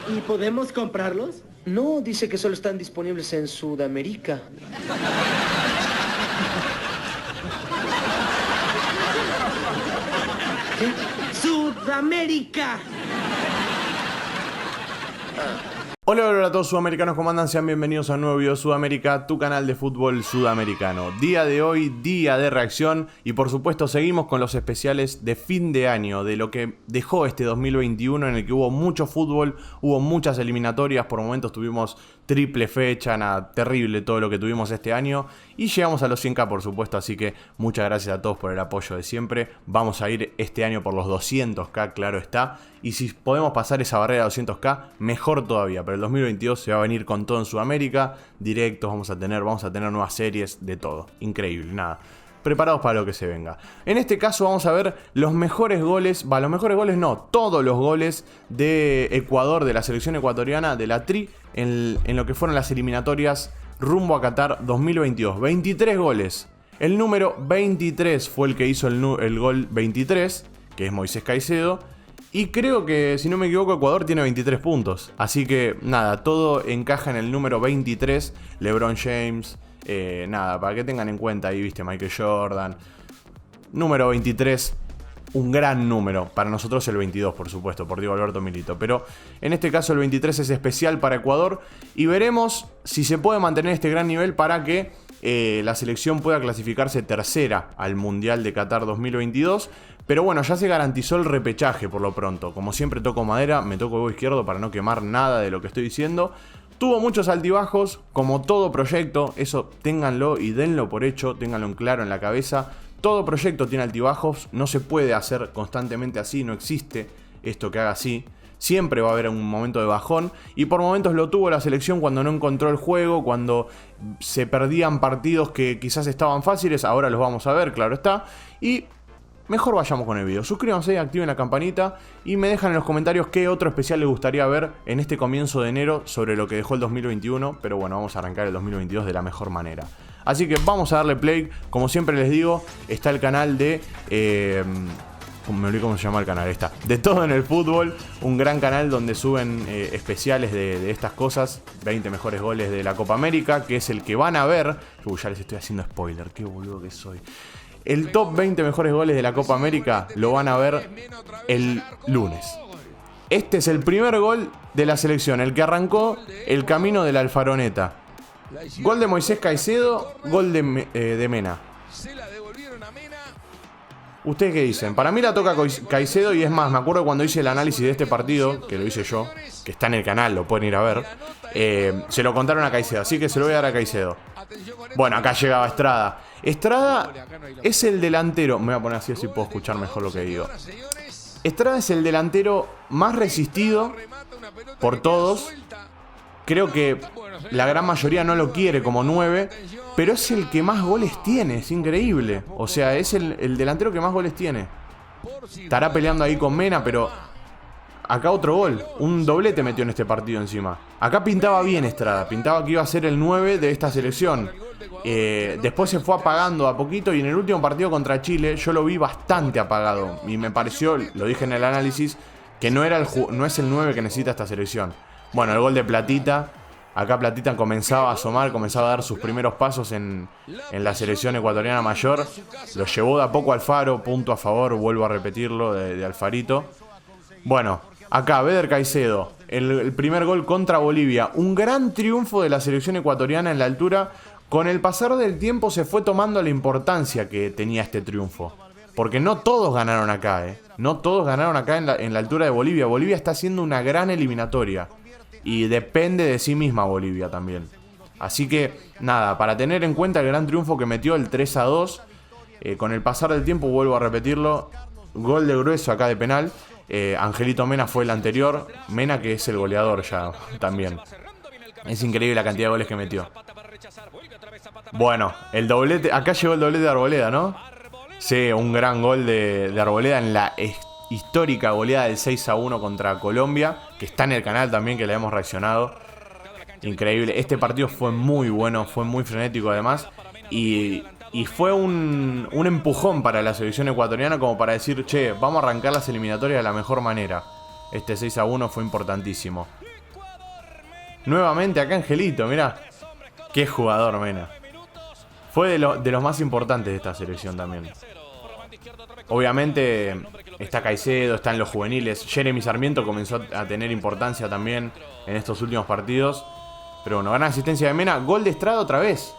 ¿Y podemos comprarlos? No, dice que solo están disponibles en Sudamérica. ¿Qué? ¡Sudamérica! Hola, hola a todos sudamericanos, ¿cómo andan? Sean bienvenidos a un nuevo video de Sudamérica, tu canal de fútbol sudamericano. Día de hoy, día de reacción y por supuesto seguimos con los especiales de fin de año, de lo que dejó este 2021 en el que hubo mucho fútbol, hubo muchas eliminatorias, por momentos tuvimos triple fecha, nada, terrible todo lo que tuvimos este año y llegamos a los 100k por supuesto, así que muchas gracias a todos por el apoyo de siempre. Vamos a ir este año por los 200k, claro está, y si podemos pasar esa barrera de 200k, mejor todavía, pero el 2022 se va a venir con todo en Sudamérica, directos vamos a tener nuevas series, de todo, increíble, nada. Preparados para lo que se venga. En este caso vamos a ver los mejores goles, todos los goles de Ecuador, de la selección ecuatoriana, de la Tri, en lo que fueron las eliminatorias rumbo a Qatar 2022. 23 goles. El número 23 fue el que hizo el gol 23, que es Moisés Caicedo. Y creo que, si no me equivoco, Ecuador tiene 23 puntos. Así que, nada, todo encaja en el número 23. LeBron James, nada, para que tengan en cuenta ahí, viste, Michael Jordan. Número 23, un gran número. Para nosotros el 22, por supuesto, por Diego Alberto Milito. Pero en este caso el 23 es especial para Ecuador. Y veremos si se puede mantener este gran nivel para que la selección pueda clasificarse tercera al Mundial de Qatar 2022. Pero bueno, ya se garantizó el repechaje por lo pronto. Como siempre toco madera, me toco el huevo izquierdo para no quemar nada de lo que estoy diciendo. Tuvo muchos altibajos, como todo proyecto, eso ténganlo y denlo por hecho, ténganlo en claro en la cabeza. Todo proyecto tiene altibajos, no se puede hacer constantemente así, no existe esto que haga así. Siempre va a haber un momento de bajón y por momentos lo tuvo la selección cuando no encontró el juego, cuando se perdían partidos que quizás estaban fáciles, ahora los vamos a ver, claro está. Y mejor vayamos con el video. Suscríbanse, activen la campanita y me dejan en los comentarios qué otro especial les gustaría ver en este comienzo de enero sobre lo que dejó el 2021. Pero bueno, vamos a arrancar el 2022 de la mejor manera. Así que vamos a darle play. Como siempre les digo, está el canal de... me olvidé cómo se llama el canal, está. De Todo en el Fútbol, un gran canal donde suben especiales de estas cosas. 20 mejores goles de la Copa América, que es el que van a ver. Ya les estoy haciendo spoiler, qué boludo que soy. El top 20 mejores goles de la Copa América lo van a ver el lunes. Este es el primer gol de la selección, el que arrancó el camino de la Alfaroneta. Gol de Moisés Caicedo, gol de Mena. ¿Ustedes qué dicen? Para mí la toca Caicedo y es más, me acuerdo cuando hice el análisis de este partido, que lo hice yo, que está en el canal, lo pueden ir a ver, se lo contaron a Caicedo, así que se lo voy a dar a Caicedo. Bueno, acá llegaba Estrada. Estrada es el delantero, me voy a poner así puedo escuchar mejor lo que digo. Estrada es el delantero más resistido por todos. Creo que la gran mayoría no lo quiere como 9, pero es el que más goles tiene, es increíble. O sea, es el delantero que más goles tiene. Estará peleando ahí con Mena, pero acá otro gol, un doblete metió en este partido encima. Acá pintaba bien Estrada, pintaba que iba a ser el 9 de esta selección. Después se fue apagando a poquito y en el último partido contra Chile yo lo vi bastante apagado. Y me pareció, lo dije en el análisis, que no es el 9 que necesita esta selección. Bueno, el gol de Platita. Acá Platita comenzaba a asomar, comenzaba a dar sus primeros pasos en la selección ecuatoriana mayor. Lo llevó de a poco Alfaro, punto a favor, vuelvo a repetirlo, de Alfarito. Bueno, acá Beder Caicedo, el primer gol contra Bolivia. Un gran triunfo de la selección ecuatoriana en la altura. Con el pasar del tiempo se fue tomando la importancia que tenía este triunfo. Porque no todos ganaron acá, No todos ganaron acá en la altura de Bolivia. Bolivia está haciendo una gran eliminatoria. Y depende de sí misma Bolivia también. Así que, nada, para tener en cuenta el gran triunfo que metió el 3-2. Con el pasar del tiempo, vuelvo a repetirlo, gol de grueso acá de penal. Angelito Mena fue el anterior. Mena que es el goleador ya también. Es increíble la cantidad de goles que metió. Bueno, el doblete. Acá llegó el doblete de Arboleda, ¿no? Sí, un gran gol de Arboleda en la histórica goleada del 6-1 contra Colombia, que está en el canal también, que le hemos reaccionado. Increíble. Este partido fue muy bueno, fue muy frenético además. Y fue un empujón para la selección ecuatoriana como para decir, che, vamos a arrancar las eliminatorias de la mejor manera. Este 6-1 fue importantísimo. Nuevamente acá Angelito, mirá. Qué jugador, Mena. Fue de los más importantes de esta selección también. Obviamente está Caicedo, están los juveniles. Jeremy Sarmiento comenzó a tener importancia también en estos últimos partidos. Pero bueno, gran asistencia de Mena. Gol de Estrada otra vez.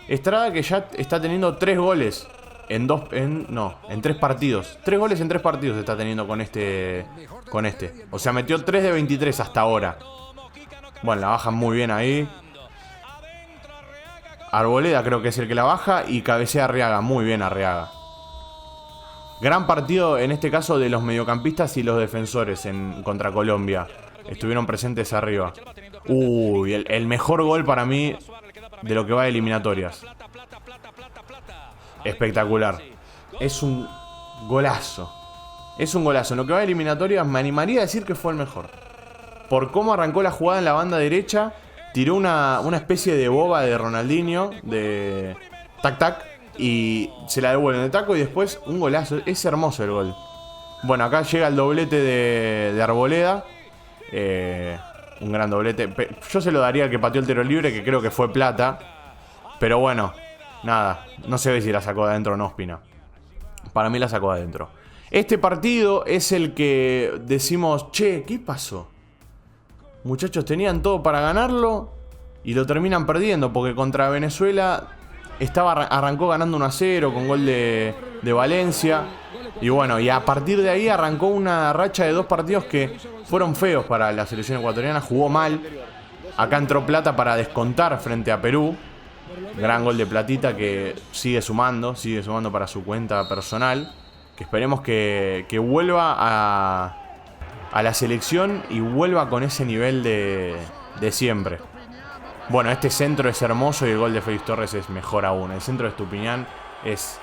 Estrada que ya está teniendo 3 goles en 3 partidos. 3 goles en 3 partidos está teniendo con este. O sea, metió 3 de 23 hasta ahora. Bueno, la bajan muy bien ahí. Arboleda creo que es el que la baja. Y cabecea Arriaga, muy bien Arriaga. Gran partido en este caso de los mediocampistas y los defensores contra Colombia. Estuvieron presentes arriba. Uy, el mejor gol para mí de lo que va de eliminatorias. Espectacular. Es un golazo. Es un golazo. En lo que va de eliminatorias me animaría a decir que fue el mejor. Por cómo arrancó la jugada en la banda derecha. Tiró una especie de boba de Ronaldinho. De tac-tac. Y se la devuelven de taco y después un golazo. Es hermoso el gol. Bueno, acá llega el doblete de Arboleda. Un gran doblete. Yo se lo daría al que pateó el tiro libre, que creo que fue Plata. Pero bueno, nada. No se ve si la sacó de adentro o no, Ospina. Para mí la sacó de adentro. Este partido es el que decimos, che, ¿qué pasó? Muchachos, tenían todo para ganarlo y lo terminan perdiendo, porque contra Venezuela arrancó ganando 1-0 con gol de Valencia. Y bueno, y a partir de ahí arrancó una racha de 2 partidos que fueron feos para la selección ecuatoriana. Jugó mal. Acá entró Plata para descontar frente a Perú. Gran gol de Platita que sigue sumando para su cuenta personal. Que esperemos que vuelva a la selección y vuelva con ese nivel de siempre. Bueno, este centro es hermoso y el gol de Félix Torres es mejor aún. El centro de Estupiñán es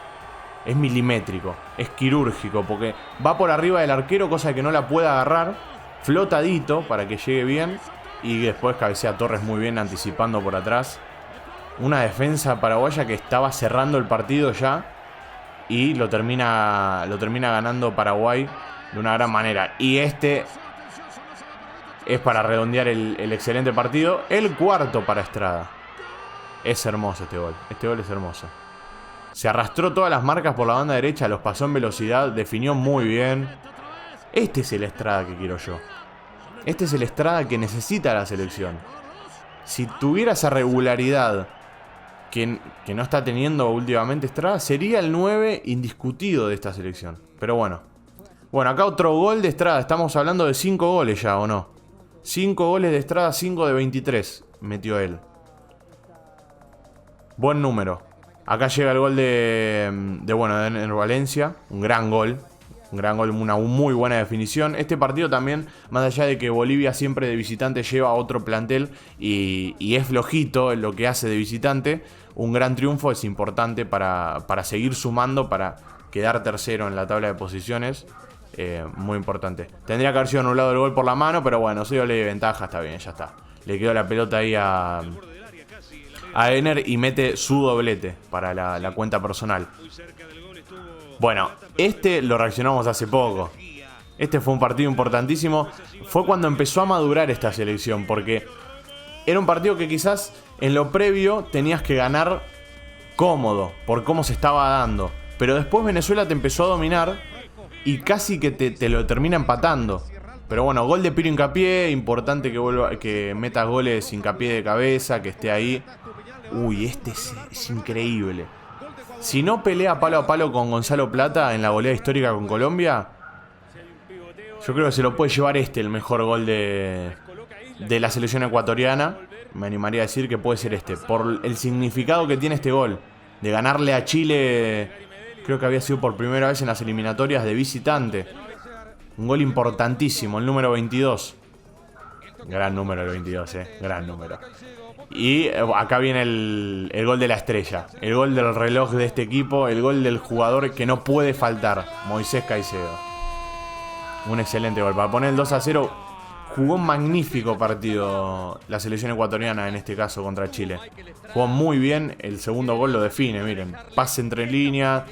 milimétrico, es quirúrgico, porque va por arriba del arquero, cosa que no la puede agarrar, flotadito para que llegue bien, y después cabecea Torres muy bien anticipando por atrás. Una defensa paraguaya que estaba cerrando el partido ya y lo termina ganando Paraguay de una gran manera. Y este es para redondear el excelente partido. El cuarto para Estrada. Es hermoso este gol. Este gol es hermoso. Se arrastró todas las marcas por la banda derecha, los pasó en velocidad, definió muy bien. Este es el Estrada que quiero yo. Este es el Estrada que necesita la selección. Si tuviera esa regularidad que no está teniendo últimamente Estrada, sería el 9 indiscutido de esta selección. Pero bueno. Bueno, acá otro gol de Estrada. Estamos hablando de 5 goles ya, ¿o no? 5 goles de Estrada, 5 de 23 metió él. Buen número. Acá llega el gol de Ener Valencia. Un gran gol. Una muy buena definición. Este partido también, más allá de que Bolivia siempre de visitante lleva otro plantel y es flojito en lo que hace de visitante, un gran triunfo es importante para seguir sumando, para quedar tercero en la tabla de posiciones. Muy importante. Tendría que haber sido anulado el gol por la mano, pero bueno, se dio ley de ventaja, está bien, ya está. Le quedó la pelota ahí a Ener y mete su doblete para la cuenta personal. Bueno, este lo reaccionamos hace poco. Este fue un partido importantísimo. Fue cuando empezó a madurar esta selección, porque era un partido que quizás en lo previo tenías que ganar cómodo, por cómo se estaba dando. Pero después Venezuela te empezó a dominar y casi que te lo termina empatando. Pero bueno, gol de Piro Hincapié, importante que meta goles Hincapié de cabeza, que esté ahí. Uy, este es increíble. Si no pelea palo a palo con Gonzalo Plata en la goleada histórica con Colombia, yo creo que se lo puede llevar el mejor gol de la selección ecuatoriana. Me animaría a decir que puede ser por el significado que tiene este gol. De ganarle a Chile, creo que había sido por primera vez en las eliminatorias de visitante. Un gol importantísimo, el número 22. Gran número el 22, gran número. Y acá viene el gol de la estrella. El gol del reloj de este equipo. El gol del jugador que no puede faltar, Moisés Caicedo. Un excelente gol. Para poner el 2-0, jugó un magnífico partido la selección ecuatoriana, en este caso contra Chile. Jugó muy bien. El segundo gol lo define, miren. Pase entre líneas.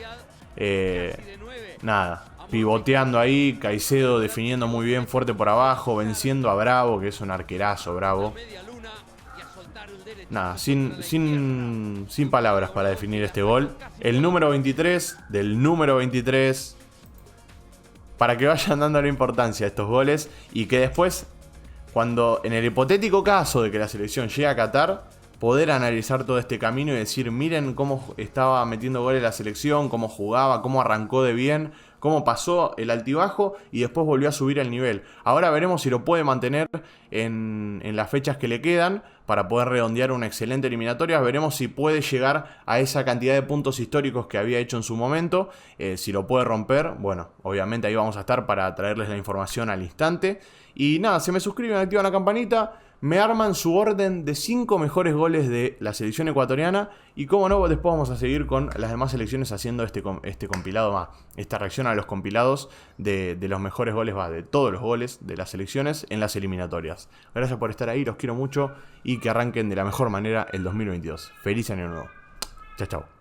Nada. pivoteando ahí, Caicedo definiendo muy bien, fuerte por abajo, venciendo a Bravo, que es un arquerazo Bravo. Nada, sin palabras para definir este gol. El número 23, del número 23, para que vayan dando la importancia a estos goles y que después, cuando en el hipotético caso de que la selección llegue a Qatar, poder analizar todo este camino y decir, miren cómo estaba metiendo goles la selección, cómo jugaba, cómo arrancó de bien, cómo pasó el altibajo y después volvió a subir el nivel. Ahora veremos si lo puede mantener en las fechas que le quedan para poder redondear una excelente eliminatoria. Veremos si puede llegar a esa cantidad de puntos históricos que había hecho en su momento. Si lo puede romper, bueno, obviamente ahí vamos a estar para traerles la información al instante. Y nada, se me suscriben, activan la campanita, me arman su orden de 5 mejores goles de la selección ecuatoriana. Y como no, después vamos a seguir con las demás selecciones haciendo este compilado, esta reacción a los compilados de los mejores goles, de todos los goles de las selecciones en las eliminatorias. Gracias por estar ahí, los quiero mucho y que arranquen de la mejor manera el 2022. Feliz año nuevo. Chao, chao.